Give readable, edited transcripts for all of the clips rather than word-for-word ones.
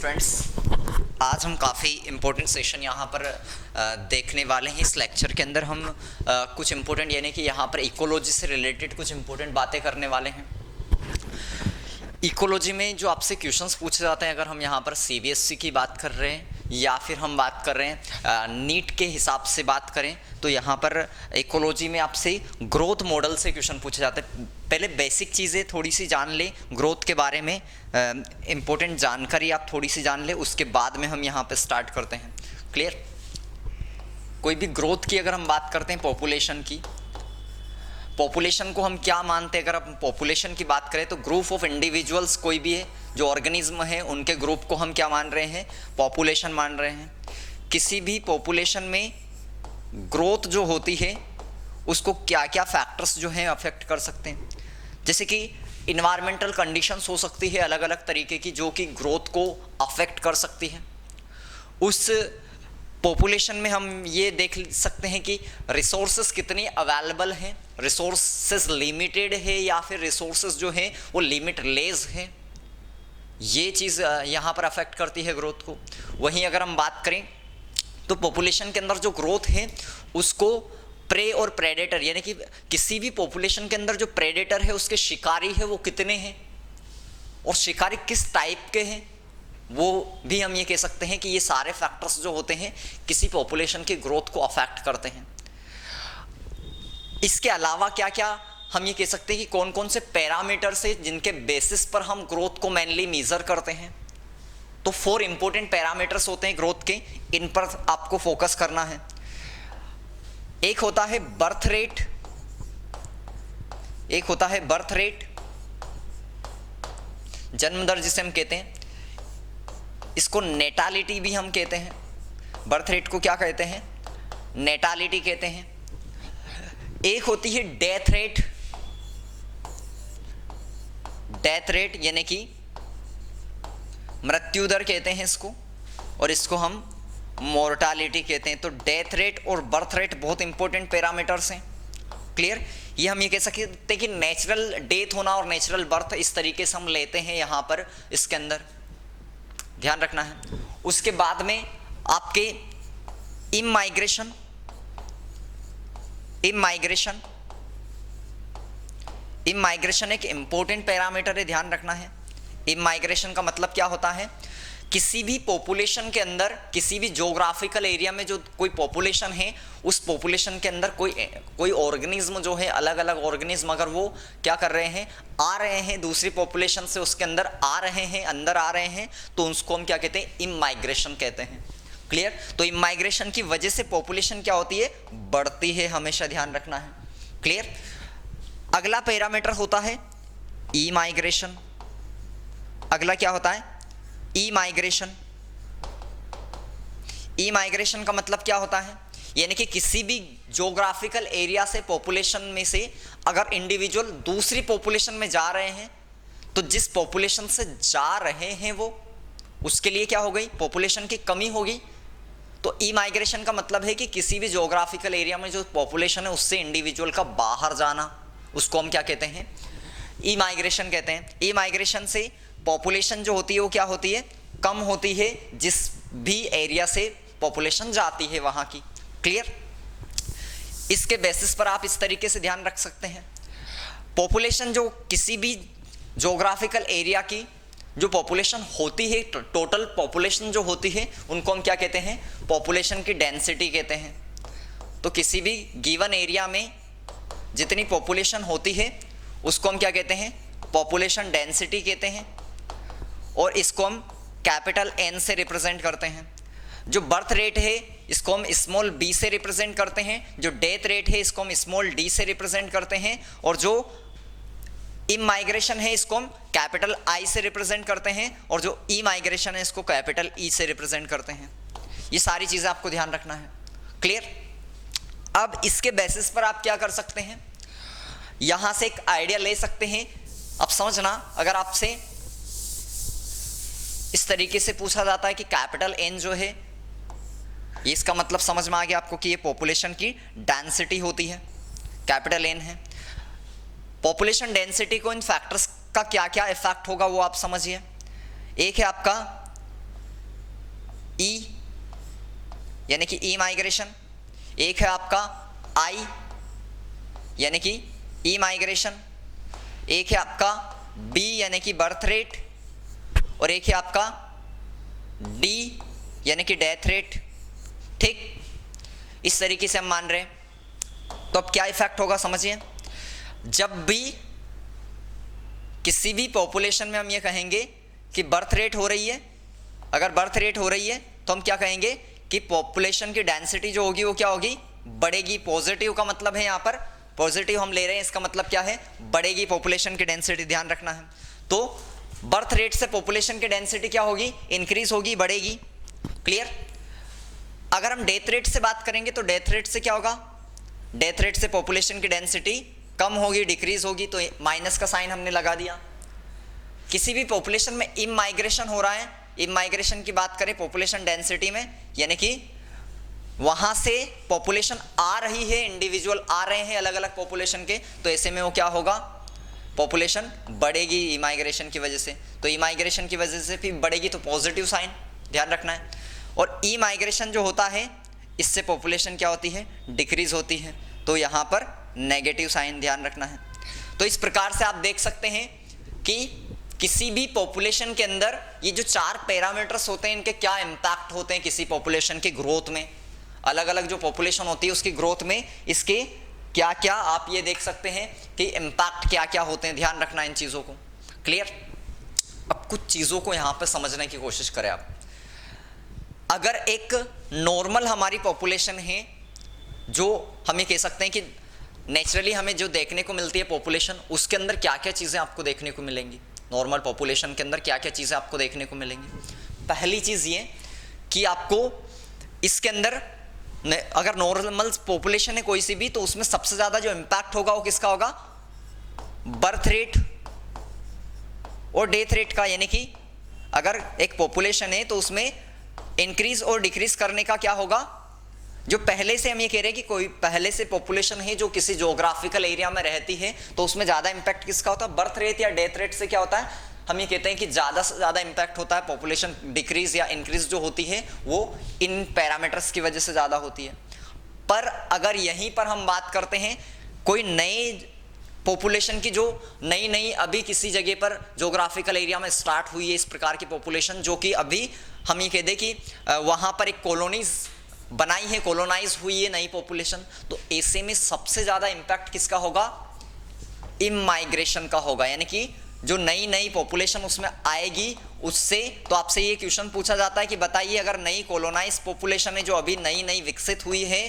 Students, आज हम काफ़ी इम्पोर्टेंट सेशन यहाँ पर देखने वाले हैं। इस लेक्चर के अंदर हम कुछ इम्पोर्टेंट यानी कि यहाँ पर इकोलॉजी से रिलेटेड कुछ इम्पोर्टेंट बातें करने वाले हैं। इकोलॉजी में जो आपसे क्वेश्चंस पूछे जाते हैं, अगर हम यहाँ पर सीबीएसई की बात कर रहे हैं या फिर हम बात कर रहे हैं नीट के हिसाब से बात करें, तो यहाँ पर इकोलॉजी में आपसे ग्रोथ मॉडल से क्वेश्चन पूछे जाते हैं। पहले बेसिक चीज़ें थोड़ी सी जान लें ग्रोथ के बारे में, इम्पोर्टेंट जानकारी आप थोड़ी सी जान लें, उसके बाद में हम यहाँ पे स्टार्ट करते हैं। क्लियर? कोई भी ग्रोथ की अगर हम बात करते हैं, पॉपुलेशन की, पॉपुलेशन को हम क्या मानते हैं? अगर हम पॉपुलेशन की बात करें तो ग्रुप ऑफ इंडिविजुअल्स कोई भी है जो ऑर्गेनिज्म है, उनके ग्रुप को हम क्या मान रहे हैं? पॉपुलेशन मान रहे हैं। किसी भी पॉपुलेशन में ग्रोथ जो होती है उसको क्या क्या फैक्टर्स जो हैं अफेक्ट कर सकते हैं, जैसे कि इन्वायरमेंटल कंडीशंस हो सकती है अलग अलग तरीके की जो कि ग्रोथ को अफेक्ट कर सकती है। उस पॉपुलेशन में हम ये देख सकते हैं कि रिसोर्सेज कितनी अवेलेबल हैं, रिसोर्सेज लिमिटेड है या फिर रिसोर्सेज जो है वो लिमिटलेस है। ये चीज़ यहाँ पर अफेक्ट करती है ग्रोथ को। वहीं अगर हम बात करें तो पॉपुलेशन के अंदर जो ग्रोथ है उसको प्रे और प्रेडेटर, यानी कि किसी भी पॉपुलेशन के अंदर जो प्रेडेटर है उसके शिकारी है वो कितने हैं और शिकारी किस टाइप के हैं, वो भी हम ये कह सकते हैं कि ये सारे फैक्टर्स जो होते हैं किसी पॉपुलेशन की ग्रोथ को अफेक्ट करते हैं। इसके अलावा क्या क्या हम ये कह सकते हैं कि कौन कौन से पैरामीटर्स है जिनके बेसिस पर हम ग्रोथ को मेनली मेजर करते हैं। तो 4 इंपॉर्टेंट पैरामीटर्स होते हैं ग्रोथ के, इन पर आपको फोकस करना है। एक होता है बर्थ रेट, एक होता है बर्थ रेट, जन्म दर जिसे हम कहते हैं, इसको नेटालिटी भी हम कहते हैं। बर्थ रेट को क्या कहते हैं? नेटालिटी कहते हैं। एक होती है डेथ रेट, डेथ रेट यानी कि मृत्यु दर कहते हैं इसको, और इसको हम मोर्टालिटी कहते हैं। तो डेथ रेट और बर्थ रेट बहुत इंपॉर्टेंट पैरामीटर्स हैं। क्लियर? ये हम ये कह सकते हैं कि नेचुरल डेथ होना और नेचुरल बर्थ इस तरीके से हम लेते हैं यहाँ पर, इसके अंदर ध्यान रखना है। उसके बाद में आपके इमाइग्रेशन, इमाइग्रेशन, इमाइग्रेशन एक इंपॉर्टेंट पैरामीटर है, ध्यान रखना है। इमाइग्रेशन का मतलब क्या होता है? किसी भी पॉपुलेशन के अंदर, किसी भी ज्योग्राफिकल एरिया में जो कोई पॉपुलेशन है, उस पॉपुलेशन के अंदर कोई ऑर्गेनिज्म जो है, अलग अलग ऑर्गेनिज्म अगर वो क्या कर रहे हैं, आ रहे हैं दूसरी पॉपुलेशन से उसके अंदर आ रहे हैं, अंदर आ रहे हैं, तो उसको हम क्या कहते हैं? इमाइग्रेशन कहते हैं। क्लियर? तो इमाइग्रेशन की वजह से पॉपुलेशन क्या होती है? बढ़ती है, हमेशा ध्यान रखना है। क्लियर? अगला पैरामीटर होता है ई माइग्रेशन। अगला क्या होता है? ई माइग्रेशन। ई माइग्रेशन का मतलब क्या होता है? यानी कि किसी भी ज्योग्राफिकल एरिया से, पॉपुलेशन में से अगर इंडिविजुअल दूसरी पॉपुलेशन में जा रहे हैं, तो जिस पॉपुलेशन से जा रहे हैं वो, उसके लिए क्या हो गई? पॉपुलेशन की कमी होगी। तो ई माइग्रेशन का मतलब है कि किसी भी ज्योग्राफिकल एरिया में जो पॉपुलेशन है उससे इंडिविजुअल का बाहर जाना, उसको हम क्या कहते हैं? ई माइग्रेशन कहते हैं। ई माइग्रेशन से पॉपुलेशन जो होती है वो क्या होती है? कम होती है, जिस भी एरिया से पॉपुलेशन जाती है वहां की। क्लियर? इसके बेसिस पर आप इस तरीके से ध्यान रख सकते हैं। पॉपुलेशन जो किसी भी ज्योग्राफिकल एरिया की जो पॉपुलेशन होती है, टोटल पॉपुलेशन जो होती है, उनको हम क्या कहते हैं? पॉपुलेशन की डेंसिटी कहते हैं। तो किसी भी गिवन एरिया में जितनी पॉपुलेशन होती है उसको हम क्या कहते हैं? पॉपुलेशन डेंसिटी कहते हैं, और इसको हम कैपिटल N से रिप्रेजेंट करते हैं। जो बर्थ रेट है इसको हम स्मॉल b से रिप्रेजेंट करते हैं, जो डेथ रेट है इसको हम स्मॉल d से रिप्रेजेंट करते हैं, और जो इमाइग्रेशन है इसको हम कैपिटल I से रिप्रेजेंट करते हैं, और जो ई माइग्रेशन है इसको कैपिटल E से रिप्रेजेंट करते हैं। ये सारी चीज़ें आपको ध्यान रखना है। क्लियर? अब इसके बेसिस पर आप क्या कर सकते हैं? यहाँ से एक आइडिया ले सकते हैं। अब समझना, अगर आपसे इस तरीके से पूछा जाता है कि कैपिटल N जो है, ये इसका मतलब समझ में आ गया आपको कि ये पॉपुलेशन की डेंसिटी होती है, कैपिटल N है। पॉपुलेशन डेंसिटी को इन फैक्टर्स का क्या क्या इफेक्ट होगा वो आप समझिए। एक है आपका ई यानी कि ई माइग्रेशन, एक है आपका आई यानी कि ई माइग्रेशन, एक है आपका बी यानी कि बर्थ रेट, और एक है आपका डी यानी कि डेथ रेट। ठीक, इस तरीके से हम मान रहे हैं। तो अब क्या इफेक्ट होगा समझिए, जब भी किसी भी पॉपुलेशन में हम ये कहेंगे कि बर्थ रेट हो रही है, अगर बर्थ रेट हो रही है तो हम क्या कहेंगे कि पॉपुलेशन की डेंसिटी जो होगी वो क्या होगी, बढ़ेगी। पॉजिटिव का मतलब है यहाँ पर, पॉजिटिव हम ले रहे हैं, इसका मतलब क्या है, बढ़ेगी पॉपुलेशन की डेंसिटी, ध्यान रखना है। तो बर्थ रेट से पॉपुलेशन की डेंसिटी क्या होगी, इंक्रीज होगी, बढ़ेगी। क्लियर। अगर हम डेथ रेट से बात करेंगे तो डेथ रेट से क्या होगा, डेथ रेट से पॉपुलेशन की डेंसिटी कम होगी, डिक्रीज होगी, तो माइनस का साइन हमने लगा दिया। किसी भी पॉपुलेशन में इमाइग्रेशन हो रहा है, इमाइग्रेशन की बात करें पॉपुलेशन डेंसिटी में, यानी कि वहां से पॉपुलेशन आ रही है, इंडिविजुअल आ रहे हैं अलग अलग पॉपुलेशन के, तो ऐसे में वो क्या होगा, पॉपुलेशन बढ़ेगी इमाइग्रेशन की वजह से। तो इमाइग्रेशन की वजह से भी बढ़ेगी, तो पॉजिटिव साइन, ध्यान रखना है। और ई माइग्रेशन जो होता है इससे पॉपुलेशन क्या होती है, डिक्रीज होती है, तो यहाँ पर नेगेटिव साइन, ध्यान रखना है। तो इस प्रकार से आप देख सकते हैं कि किसी भी पॉपुलेशन के अंदर ये जो 4 पैरामीटर्स होते हैं इनके क्या इम्पैक्ट होते हैं किसी पॉपुलेशन की ग्रोथ में। अलग अलग जो पॉपुलेशन होती है उसकी ग्रोथ में इसके क्या क्या आप ये देख सकते हैं कि इम्पैक्ट क्या क्या होते हैं, ध्यान रखना इन चीज़ों को। क्लियर। अब कुछ चीज़ों को यहाँ पर समझने की कोशिश करें आप। अगर एक नॉर्मल हमारी पॉपुलेशन है, जो हम ये कह सकते हैं कि नेचुरली हमें जो देखने को मिलती है पॉपुलेशन, उसके अंदर क्या क्या चीज़ें आपको देखने को मिलेंगी, नॉर्मल पॉपुलेशन के अंदर क्या क्या चीज़ें आपको देखने को मिलेंगी। पहली चीज़ ये कि आपको इसके अंदर अगर नॉर्मल पॉपुलेशन है कोई सी भी, तो उसमें सबसे ज़्यादा जो इम्पैक्ट होगा वो किसका होगा, बर्थ रेट और डेथ रेट का। यानी कि अगर एक पॉपुलेशन है तो उसमें इंक्रीज और डिक्रीज करने का क्या होगा, जो पहले से हम ये कह रहे हैं कि कोई पहले से पॉपुलेशन है जो किसी ज्योग्राफिकल एरिया में रहती है, तो उसमें ज़्यादा इंपैक्ट किसका होता है, बर्थ रेट या डेथ रेट से क्या होता है, हम ये कहते हैं कि ज़्यादा से ज़्यादा इंपैक्ट होता है। पॉपुलेशन डिक्रीज या इंक्रीज जो होती है वो इन पैरामीटर्स की वजह से ज़्यादा होती है। पर अगर यहीं पर हम बात करते हैं कोई नए पॉपुलेशन की, जो नई नई अभी किसी जगह पर ज्योग्राफिकल एरिया में स्टार्ट हुई है इस प्रकार की पॉपुलेशन, जो कि अभी हम ये कह दें कि वहाँ पर एक कॉलोनीज बनाई है, कॉलोनाइज हुई है नई पॉपुलेशन, तो ऐसे में सबसे ज़्यादा इंपैक्ट किसका होगा, इमाइग्रेशन का होगा। यानी कि जो नई नई पॉपुलेशन उसमें आएगी उससे, तो आपसे ये क्वेश्चन पूछा जाता है कि बताइए अगर नई कॉलोनाइज पॉपुलेशन है जो अभी नई नई विकसित हुई है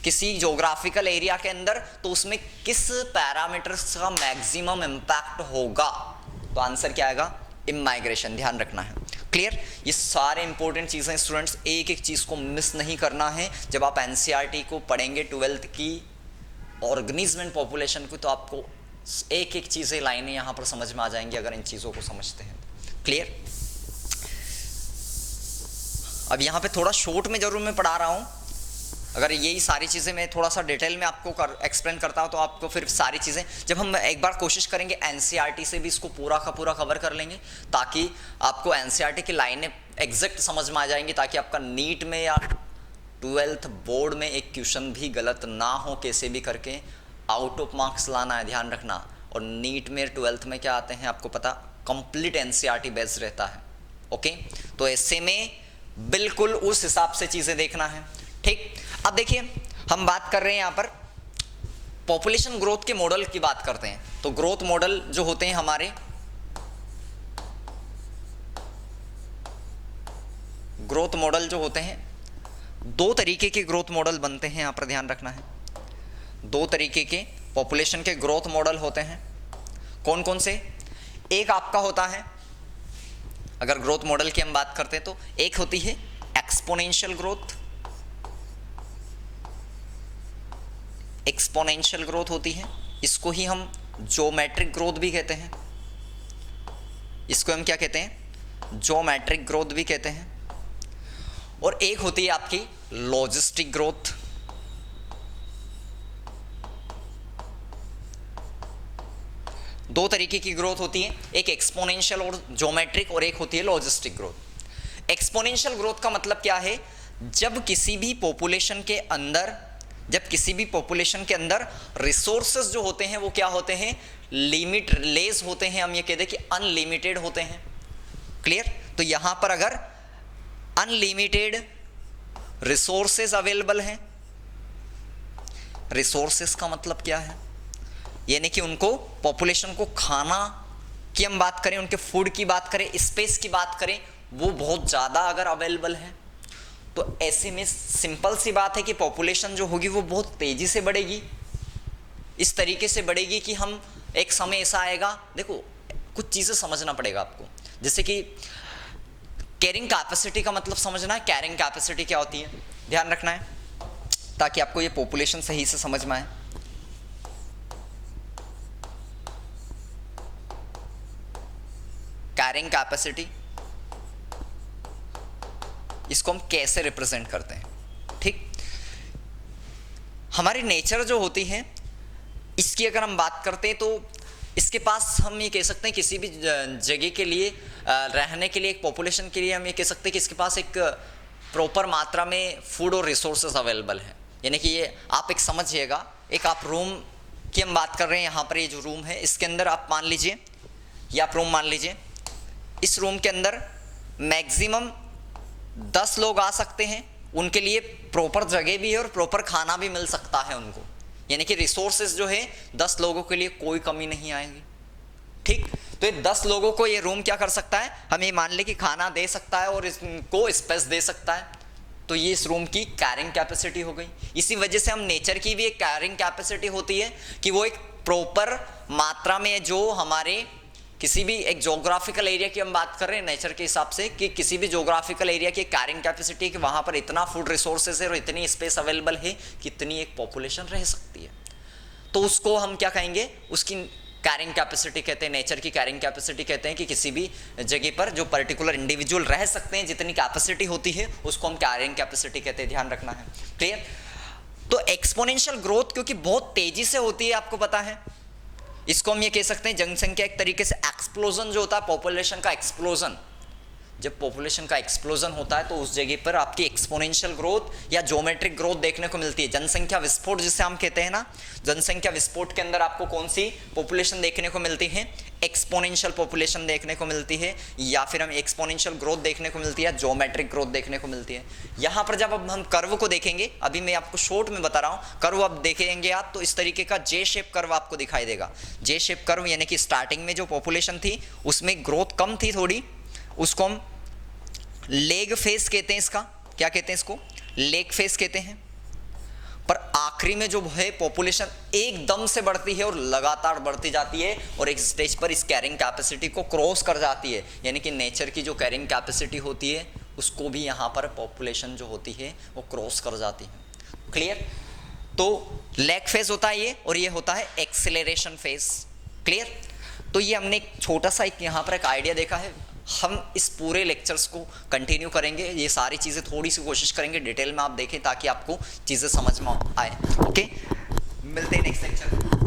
किसी ज्योग्राफिकल एरिया के अंदर, तो उसमें किस पैरामीटर्स का मैक्सिमम इंपैक्ट होगा, तो आंसर क्या आएगा, इमाइग्रेशन, ध्यान रखना है। क्लियर। ये सारे इंपॉर्टेंट चीज़ें स्टूडेंट्स, एक एक चीज़ को मिस नहीं करना है। जब आप एनसीईआरटी को पढ़ेंगे 12th की ऑर्गेनिज्म एंड पॉपुलेशन को, तो आपको एक एक चीज़ें लाइनें यहाँ पर समझ में आ जाएंगी अगर इन चीज़ों को समझते हैं। क्लियर। अब यहाँ पे थोड़ा शॉर्ट में जरूर मैं पढ़ा रहा हूँ, अगर यही सारी चीज़ें मैं थोड़ा सा डिटेल में आपको एक्सप्लेन करता हूँ तो आपको फिर सारी चीज़ें, जब हम एक बार कोशिश करेंगे एनसीईआरटी से भी इसको पूरा का पूरा कवर कर लेंगे, ताकि आपको एनसीईआरटी की लाइनें एग्जैक्ट समझ में आ जाएंगी, ताकि आपका नीट में या 12th बोर्ड में एक क्वेश्चन भी गलत ना हो, कैसे भी करके आउट ऑफ मार्क्स लाना है, ध्यान रखना। और नीट में 12th में क्या आते हैं आपको पता, कंप्लीट एनसीईआरटी बेस्ड रहता है। ओके, तो ऐसे में बिल्कुल उस हिसाब से चीज़ें देखना है। ठीक। अब देखिए हम बात कर रहे हैं यहाँ पर पॉपुलेशन ग्रोथ के मॉडल की बात करते हैं। तो ग्रोथ मॉडल जो होते हैं हमारे, ग्रोथ मॉडल जो होते हैं, 2 तरीके के ग्रोथ मॉडल बनते हैं, यहाँ पर ध्यान रखना है। 2 तरीके के पॉपुलेशन के ग्रोथ मॉडल होते हैं। कौन कौन से, एक आपका होता है, अगर ग्रोथ मॉडल की हम बात करते हैं तो एक होती है एक्सपोनेंशियल ग्रोथ, एक्सपोनेंशियल ग्रोथ होती है, इसको ही हम ज्योमेट्रिक ग्रोथ भी कहते हैं। इसको हम क्या कहते हैं, ज्योमेट्रिक ग्रोथ भी कहते हैं। और एक होती है आपकी लॉजिस्टिक ग्रोथ। दो तरीके की ग्रोथ होती है, एक एक्सपोनेंशियल और ज्योमेट्रिक, और एक होती है लॉजिस्टिक ग्रोथ। एक्सपोनेंशियल ग्रोथ का मतलब क्या है? जब किसी भी पॉपुलेशन के अंदर रिसोर्सेज जो होते हैं वो क्या होते हैं? लिमिट लेस होते हैं, हम ये कहते हैं कि अनलिमिटेड होते हैं। क्लियर? तो यहां पर अगर अनलिमिटेड रिसोर्सेज अवेलेबल हैं, रिसोर्सेज का मतलब क्या है? यानी कि उनको, पॉपुलेशन को खाना की हम बात करें, उनके फूड की बात करें, स्पेस की बात करें, वो बहुत ज़्यादा अगर अवेलेबल है, तो ऐसे में सिंपल सी बात है कि पॉपुलेशन जो होगी वो बहुत तेज़ी से बढ़ेगी। इस तरीके से बढ़ेगी कि हम, एक समय ऐसा आएगा, देखो कुछ चीज़ें समझना पड़ेगा आपको, जैसे कि कैरिंग कैपेसिटी का मतलब समझना है। कैरिंग कैपेसिटी क्या होती है, ध्यान रखना है ताकि आपको ये पॉपुलेशन सही से समझ में आए। कैरिंग कैपेसिटी, इसको हम कैसे रिप्रेजेंट करते हैं? ठीक, हमारी नेचर जो होती है, इसकी अगर हम बात करते हैं तो इसके पास हम ये कह सकते हैं किसी भी जगह के लिए, रहने के लिए, एक पॉपुलेशन के लिए हम ये कह सकते हैं कि इसके पास एक प्रॉपर मात्रा में फूड और रिसोर्सेज अवेलेबल है। यानी कि ये आप एक समझिएगा, एक आप रूम की हम बात कर रहे हैं, यहाँ पर ये जो रूम है इसके अंदर आप मान लीजिए, या आप रूम मान लीजिए, इस रूम के अंदर मैक्सिमम 10 लोग आ सकते हैं, उनके लिए प्रॉपर जगह भी है और प्रॉपर खाना भी मिल सकता है उनको। यानी कि रिसोर्सेज जो है 10 लोगों के लिए कोई कमी नहीं आएगी। ठीक, तो ये 10 लोगों को ये रूम क्या कर सकता है, हम ये मान ले कि खाना दे सकता है और इसको स्पेस दे सकता है, तो ये इस रूम की कैरिंग कैपेसिटी हो गई। इसी वजह से हम नेचर की भी एक कैरिंग कैपेसिटी होती है कि वो एक प्रॉपर मात्रा में, जो हमारे किसी भी एक जोग्राफिकल एरिया की हम बात कर रहे हैं नेचर के हिसाब से, कि किसी भी जोग्राफिकल एरिया की कैरिंग कैपेसिटी है कि वहाँ पर इतना फूड रिसोर्सेज है और इतनी स्पेस अवेलेबल है कि इतनी एक पॉपुलेशन रह सकती है, तो उसको हम क्या कहेंगे, उसकी कैरिंग कैपेसिटी कहते हैं। नेचर की कैरिंग कैपेसिटी कहते हैं कि किसी भी जगह पर जो पर्टिकुलर इंडिविजुअल रह सकते हैं, जितनी कैपेसिटी होती है उसको हम कैरिंग कैपेसिटी कहते हैं। ध्यान रखना है। क्लियर? तो एक्सपोनेंशियल ग्रोथ क्योंकि बहुत तेजी से होती है, आपको पता है, इसको हम ये कह सकते हैं जनसंख्या एक तरीके से एक्सप्लोजन जो होता है, पॉपुलेशन का एक्सप्लोजन, जब पॉपुलेशन का एक्सप्लोजन होता है तो उस जगह पर आपकी एक्सपोनेंशियल ग्रोथ या ज्योमेट्रिक ग्रोथ देखने को मिलती है। जनसंख्या विस्फोट जिसे हम कहते हैं ना, जनसंख्या विस्फोट के अंदर आपको कौन सी पॉपुलेशन देखने को मिलती है? एक्सपोनेंशियल पॉपुलेशन देखने को मिलती है, या फिर हम एक्सपोनेंशियल ग्रोथ देखने को मिलती है, ज्योमेट्रिक ग्रोथ देखने को मिलती है। यहाँ पर जब अब हम कर्व को देखेंगे, अभी मैं आपको शॉर्ट में बता रहा हूँ, कर्व अब देखेंगे आप तो इस तरीके का जे शेप कर्व आपको दिखाई देगा। जे शेप कर्व यानी कि स्टार्टिंग में जो पॉपुलेशन थी उसमें ग्रोथ कम थी थोड़ी, उसको हम लेग फेस कहते हैं। इसका क्या कहते हैं? इसको लेग फेस कहते हैं। पर आखिरी में जो है पॉपुलेशन एकदम से बढ़ती है और लगातार बढ़ती जाती है और एक स्टेज पर इस कैरिंग कैपेसिटी को क्रॉस कर जाती है, यानी कि नेचर की जो कैरिंग कैपेसिटी होती है उसको भी यहाँ पर पॉपुलेशन जो होती है वो क्रॉस कर जाती है। क्लियर? तो लेग फेज होता है ये, और ये होता है एक्सेलरेशन फेज। क्लियर? तो ये हमने एक छोटा सा एक यहाँ पर एक आइडिया देखा है। हम इस पूरे लेक्चर्स को कंटिन्यू करेंगे, ये सारी चीज़ें थोड़ी सी कोशिश करेंगे डिटेल में आप देखें ताकि आपको चीज़ें समझ में आए। ओके, मिलते हैं नेक्स्ट लेक्चर में।